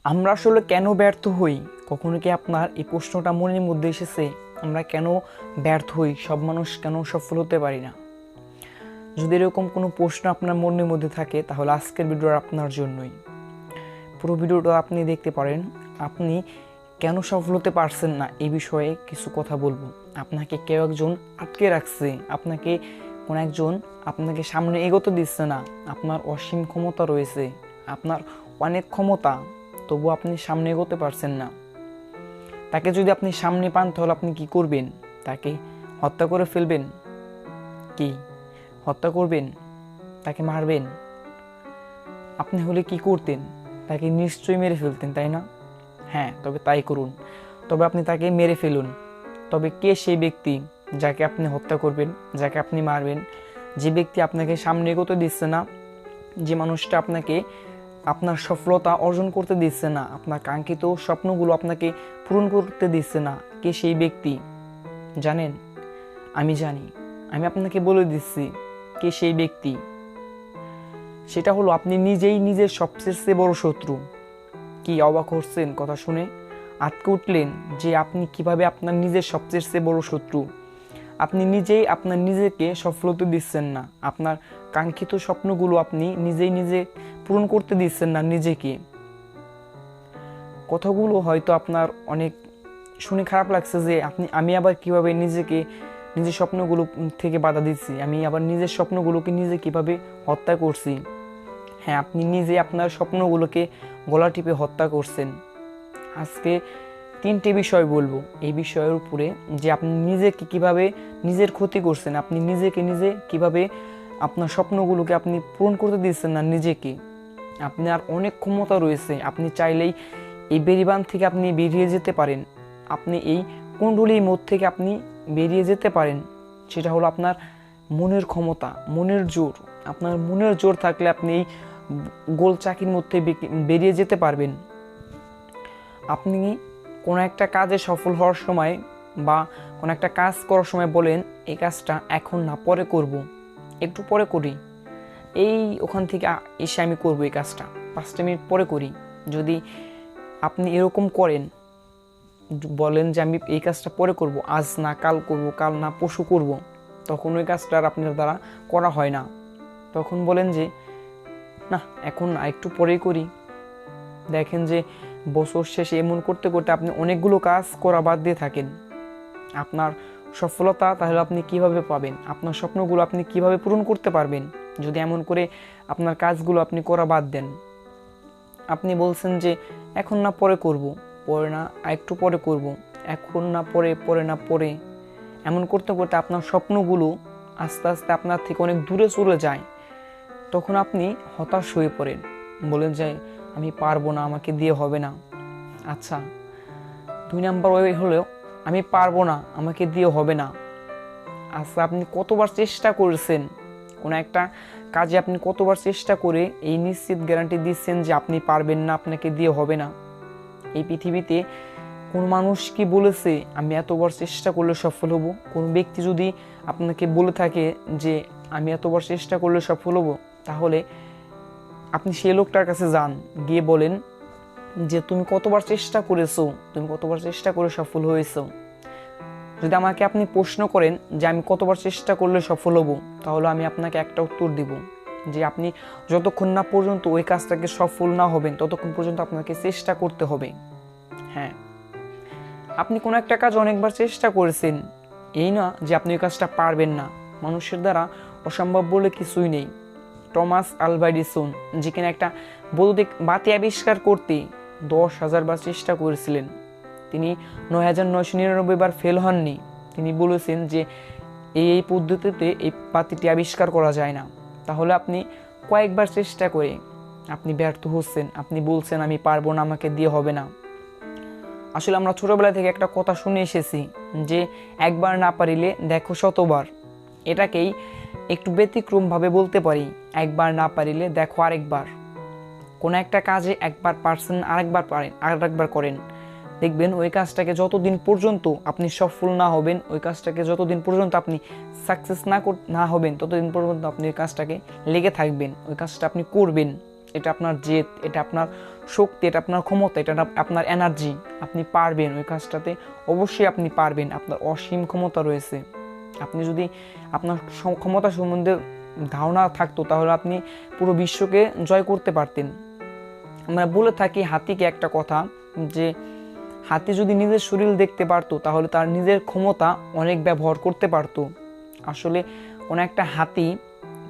আমরা আসলে কেন ব্যর্থ হই? কখনো কি আপনার এই প্রশ্নটা মনের মধ্যে এসেছে? আমরা কেন ব্যর্থ হই? সব মানুষ কেন সফল হতে পারি না? যদি এরকম কোনো প্রশ্ন আপনার মনের মধ্যে থাকে, তাহলে আজকের ভিডিওটা আপনার জন্যই। পুরো ভিডিওটা আপনি দেখতে পারেন। আপনি কেন সফল হতে পারছেন না এই বিষয়ে কিছু কথা বলবো। আপনাকে কেউ একজন আটকে রাখছে, আপনাকে কোন একজন আপনাকে সামনে এগোতে দিচ্ছে না। আপনার অসীম ক্ষমতা রয়েছে, আপনার অনেক ক্ষমতা, তবু আপনি সামনে এগোতে পারছেন না। তাকে যদি আপনি সামনে পান, তাহলে আপনি কি করবেন? তাকে হত্যা করে ফেলবেন? কি হত্যা করবেন? তাকে মারবেন? আপনি হলে কি করতেন? তাকে নিশ্চয়ই মেরে ফেলতেন, তাই না? হ্যাঁ, তবে তাই করুন। তবে আপনি তাকে মেরে ফেলুন। তবে কে সেই ব্যক্তি যাকে আপনি হত্যা করবেন, যাকে আপনি মারবেন? যে ব্যক্তি আপনাকে সামনে এগোতে দিচ্ছে না, যে মানুষটা আপনাকে আপনার সফলতা অর্জন করতে দিচ্ছে না, আপনার কাঙ্ক্ষিত স্বপ্নগুলো আপনাকে পূরণ করতে দিচ্ছে না। কে সেই ব্যক্তি জানেন? আমি জানি। আমি আপনাকে বলে দিচ্ছি কে সেই ব্যক্তি। সেটা হলো আপনি নিজেই নিজের সবচেয়ে বড় শত্রু। কি অবাক হচ্ছেন কথা শুনে? আটকে উঠলেন যে আপনি কিভাবে আপনার নিজের সবচেয়ে বড় শত্রু? আপনি নিজেই আপনার নিজেকে সফল হতে দিচ্ছেন না। আপনার কাঙ্ক্ষিত স্বপ্নগুলো আপনি নিজেই নিজে পূরণ করতে দিচ্ছেন না নিজেকে। কথাগুলো হয়তো আপনার অনেক শুনে খারাপ লাগছে যে আমি আবার কিভাবে নিজেকে নিজের স্বপ্নগুলো থেকে বাধা দিচ্ছি, আমি আবার নিজের স্বপ্নগুলোকে নিজে কিভাবে হত্যা করছি। হ্যাঁ, আপনি নিজে আপনার স্বপ্নগুলোকে গলা টিপে হত্যা করছেন। আজকে 3টে বিষয় বলবো এই বিষয়ের উপরে, যে আপনি নিজেকে কিভাবে নিজের ক্ষতি করছেন, আপনি নিজেকে নিজে কিভাবে আপনার স্বপ্নগুলোকে আপনি পূরণ করতে দিচ্ছেন না নিজেকে। আপনার অনেক ক্ষমতা রয়েছে, আপনি চাইলেই এই বেড়িবাঁধ থেকে আপনি বেরিয়ে যেতে পারেন। আপনি এই কুণ্ডলীর মধ্যে থেকে আপনি বেরিয়ে যেতে পারেন। সেটা হলো আপনার মনের ক্ষমতা, মনের জোর। আপনার মনের জোর থাকলে আপনি এই গোল চাকির মধ্যে বেরিয়ে যেতে পারবেন। আপনি কোনো একটা কাজে সফল হওয়ার সময় বা কোনো একটা কাজ করার সময় বলেন, এই কাজটা এখন না, পরে করব, একটু পরে করি, এই ওখান থেকে এসে আমি করবো এই কাজটা 5টা মিনিট পরে করি। যদি আপনি এরকম করেন, বলেন যে আমি এই কাজটা পরে করব, আজ না কাল করব, কাল না পরশু করব, তখন ওই কাজটা আর আপনার দ্বারা করা হয় না। তখন বলেন যে না, এখন না, একটু পরেই করি। দেখেন যে বছর শেষে এমন করতে করতে আপনি অনেকগুলো কাজ করা বাদ দিয়ে থাকেন। আপনার সফলতা তাহলে আপনি কিভাবে পাবেন? আপনার স্বপ্নগুলো আপনি কিভাবে পূরণ করতে পারবেন যদি এমন করে আপনার কাজগুলো আপনি করা বাদ দেন? আপনি বলছেন যে এখন না, পরে করব, পরে না, একটু পরে করব, এখন না, পরে, পরে না, পরে। এমন করতে করতে আপনার স্বপ্নগুলো আস্তে আস্তে আপনার থেকে অনেক দূরে চলে যায়। তখন আপনি হতাশ হয়ে পড়েন, বলেন যে আমি পারবো না, আমাকে দিয়ে হবে না। আচ্ছা, 2 নাম্বার ওয়ে হলো আমি পারবো না, আমাকে দিয়ে হবে না। আচ্ছা, আপনি কতবার চেষ্টা করেছেন কোনো একটা কাজে? আপনি কতবার চেষ্টা করে এই নিশ্চিত গ্যারান্টি দিচ্ছেন যে আপনি পারবেন না, আপনাকে দিয়ে হবে না? এই পৃথিবীতে কোন মানুষ কি বলেছে আমি এতবার চেষ্টা করলে সফল হব? কোন ব্যক্তি যদি আপনাকে বলে থাকে যে আমি এতবার চেষ্টা করলে সফল হব, তাহলে আপনি সেই লোকটার কাছে যান, গিয়ে বলেন যে তুমি কতবার চেষ্টা করেছো, তুমি কতবার চেষ্টা করে সফল হয়েছো? যদি আমাকে আপনি প্রশ্ন করেন যে আমি কতবার চেষ্টা করলে সফল হব, তাহলে আমি আপনাকে একটা উত্তর দিব যে আপনি যতক্ষণ না পর্যন্ত ওই কাজটাকে সফল না হবেন, ততক্ষণ পর্যন্ত আপনাকে চেষ্টা করতে হবে। হ্যাঁ, আপনি কোনো একটা কাজ অনেকবার চেষ্টা করেছেন, এই না যে আপনি ওই কাজটা পারবেন না। মানুষের দ্বারা অসম্ভব বলে কিছুই নেই। টমাস আলভা এডিসন, যে কিনা একটা বৈদ্যুতিক বাতি আবিষ্কার করতে 10,000 বার চেষ্টা করেছিলেন, তিনি 9,999 বার ফেল হননি। তিনি বলেছেন যে এই পদ্ধতিতে এই বাতিটি আবিষ্কার করা যায় না। তাহলে আপনি কয়েকবার চেষ্টা করে আপনি ব্যর্থ হচ্ছেন, আপনি বলছেন আমি পারবো না, আমাকে দিয়ে হবে না। আসলে আমরা ছোটবেলা থেকে একটা কথা শুনে এসেছি যে একবার না পারিলে দেখো শতবার। এটাকেই একটু ব্যতিক্রমভাবে বলতে পারি, একবার না পারিলে দেখো আরেকবার। কোনো একটা কাজে একবার পারছেন, আরেকবার করেন, দেখবেন ওই কাজটাকে যতদিন পর্যন্ত আপনি সফল না হবেন, ওই কাজটাকে যতদিন পর্যন্ত আপনি সাকসেস না হবেন, ততদিন পর্যন্ত আপনি ওই কাজটাকে লেগে থাকবেন, ওই কাজটা আপনি করবেন। এটা আপনার জেদ, এটা আপনার শক্তি, এটা আপনার ক্ষমতা, এটা আপনার এনার্জি। আপনি পারবেন ওই কাজটাতে, অবশ্যই আপনি পারবেন। আপনার অসীম ক্ষমতা রয়েছে। আপনি যদি আপনার ক্ষমতা সম্বন্ধে ধারণা থাকতো তাহলে আপনি পুরো বিশ্বকে জয় করতে পারতেন। আমরা বলে থাকি হাতিকে একটা কথা, যে হাতি যদি নিজের শরীর দেখতে পারতো তাহলে তার নিজের ক্ষমতা অনেক ব্যবহার করতে পারতো। আসলে কোনো একটা হাতি,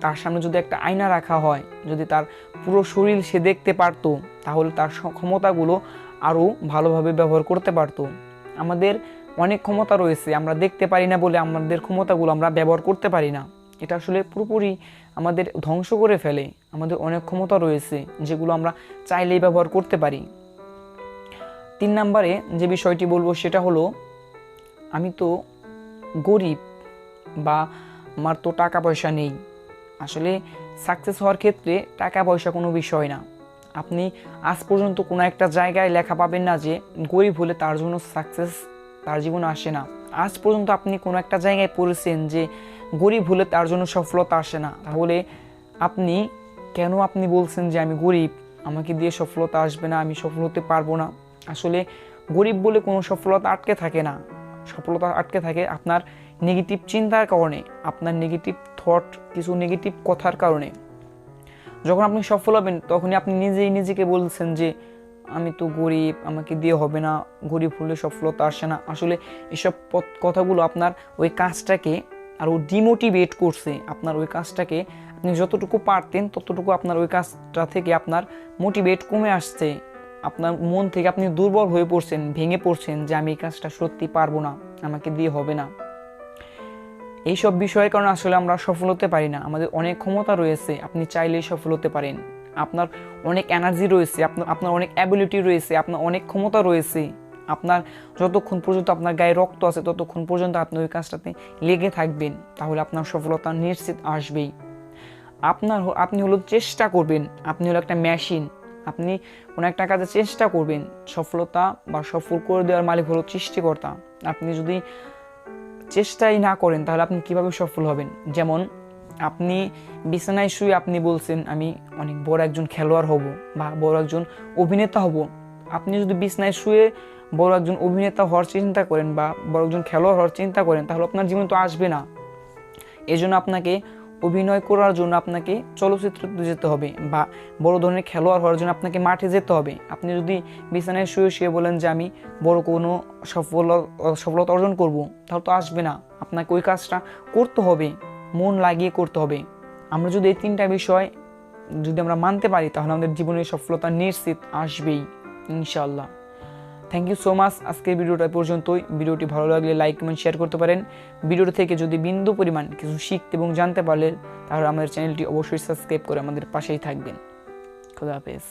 তার সামনে যদি একটা আয়না রাখা হয়, যদি তার পুরো শরীর সে দেখতে পারতো তাহলে তার ক্ষমতাগুলো আরও ভালোভাবে ব্যবহার করতে পারতো। আমাদের অনেক ক্ষমতা রয়েছে, আমরা দেখতে পারি না বলে আমাদের ক্ষমতাগুলো আমরা ব্যবহার করতে পারি না। এটা আসলে পুরোপুরি আমাদের ধ্বংস করে ফেলে। আমাদের অনেক ক্ষমতা রয়েছে যেগুলো আমরা চাইলেই ব্যবহার করতে পারি। 3 নম্বরে যে বিষয়টি বলবো সেটা হলো, আমি তো গরিব বা আমার তো টাকা পয়সা নেই। আসলে সাকসেস হওয়ার ক্ষেত্রে টাকা পয়সা কোনো বিষয় না। আপনি আজ পর্যন্ত কোনো একটা জায়গায় লেখা পাবেন না যে গরিব হলে তার জন্য সাকসেস তার জীবনে আসে না। আজ পর্যন্ত আপনি কোনো একটা জায়গায় পড়েছেন যে গরিব হলে তার জন্য সফলতা আসে না। তাহলে আপনি কেন বলছেন যে আমি গরিব, আমাকে দিয়ে সফলতা আসবে না, আমি সফল হতে পারবো না? আসলে গরিব বলে কোনো সফলতা আটকে থাকে না। সফলতা আটকে থাকে আপনার নেগেটিভ চিন্তার কারণে, আপনার নেগেটিভ থট, কিছু নেগেটিভ কথার কারণে। যখন আপনি সফল হবেন তখনই আপনি নিজেকে বলছেন যে আমি তো গরিব, আমাকে দিয়ে হবে না, গরিব হলে সফলতা আসে না। আসলে এসব কথাগুলো আপনার ওই কাজটাকে আরও ডিমোটিভেট করছে। আপনার ওই কাজটাকে আপনি যতটুকু পারতেন ততটুকু আপনার ওই কাজটা থেকে আপনার মোটিভেট কমে আসছে। আপনার মন থেকে আপনি দুর্বল হয়ে পড়ছেন, ভেঙে পড়ছেন যে আমি এই কাজটা সত্যি পারবো না, আমাকে দিয়ে হবে না। এইসব বিষয়ের কারণে আসলে আমরা সফল হতে পারি না। আমাদের অনেক ক্ষমতা রয়েছে, আপনি চাইলেই সফল হতে পারেন। আপনার অনেক এনার্জি রয়েছে, আপনার অনেক অ্যাবিলিটি রয়েছে, আপনার অনেক ক্ষমতা রয়েছে। আপনার যতক্ষণ পর্যন্ত আপনার গায়ে রক্ত আছে ততক্ষণ পর্যন্ত আপনি ওই কাজটাতে লেগে থাকবেন, তাহলে আপনার সফলতা নিশ্চিত আসবেই। আপনি হলো চেষ্টা করবেন, আপনি হলো একটা মেশিন। আপনি কোনো একটা কাজে চেষ্টা করবেন, সফলতা বা সফল করে দেওয়ার মালিক হলো সৃষ্টিকর্তা। আপনি যদি চেষ্টাই না করেন তাহলে আপনি কিভাবে সফল হবেন? যেমন আপনি বিছানায় শুয়ে আপনি বলছেন আমি অনেক বড় একজন খেলোয়াড় হব বা বড় একজন অভিনেতা হব। আপনি যদি বিছানায় শুয়ে বড় একজন অভিনেতা হওয়ার চিন্তা করেন বা বড় একজন খেলোয়াড় হওয়ার চিন্তা করেন তাহলে আপনার জীবন তো আসবে না। এই জন্য আপনাকে অভিনয় করার জন্য আপনাকে চলচ্চিত্রতে যেতে হবে বা বড় ধরনের খেলোয়াড় হওয়ার জন্য আপনাকে মাঠে যেতে হবে। আপনি যদি বিছানায় শুয়ে বলেন যে আমি বড় কোনো সফলতা অর্জন করব, তাহলে তো আসবে না। আপনাকে ওই কাজটা করতে হবে, মন লাগিয়ে করতে হবে। আমরা যদি এই 3টা বিষয় যদি আমরা মানতে পারি তাহলে আমাদের জীবনের সফলতা নিশ্চিত আসবেই ইনশাআল্লাহ। Thank you so much. আজকের ভিডিওটা পর্যন্তই। ভিডিওটি ভালো লাগলে লাইক কমেন্ট শেয়ার করতে পারেন। ভিডিওটা থেকে যদি বিন্দু পরিমাণ কিছু শিখতে এবং জানতে পারলেন তাহলে আমাদের চ্যানেলটি অবশ্যই সাবস্ক্রাইব করে আমাদের পাশেই থাকবেন। খোদা হাফেজ।